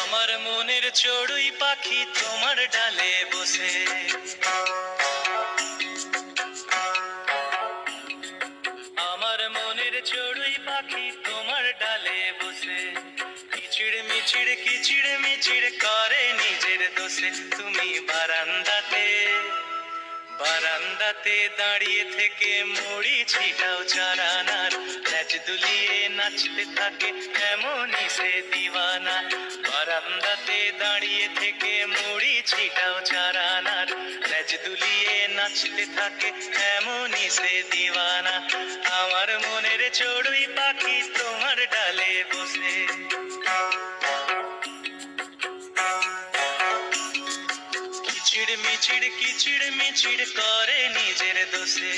আমার মনের চড়ুই পাখি তোমার ডালে বসে, আমার মনের চড়ুই পাখি তোমার ডালে বসে, কিচিড় মিচিড় কিচিড় মিচিড় করে নিজের দোষে। তুমি বারান্দাতে বারান্দাতে দাঁড়িয়ে থেকে মুড়ি ছিটাও চারানার, ল্যাজ দুলিয়ে নাচতে থাকে এমনই সে দিওয়ানা। বারান্দাতে দাঁড়িয়ে থেকে মুড়ি ছিটাও চারানার, ল্যাজ দুলিয়ে নাচতে থাকে এমনই সে দিওয়ানা। আমার মনের চড়ুই পাখি তোমার ডালে বসে, কিচিড় মিচিড় করে নিজের দোষে।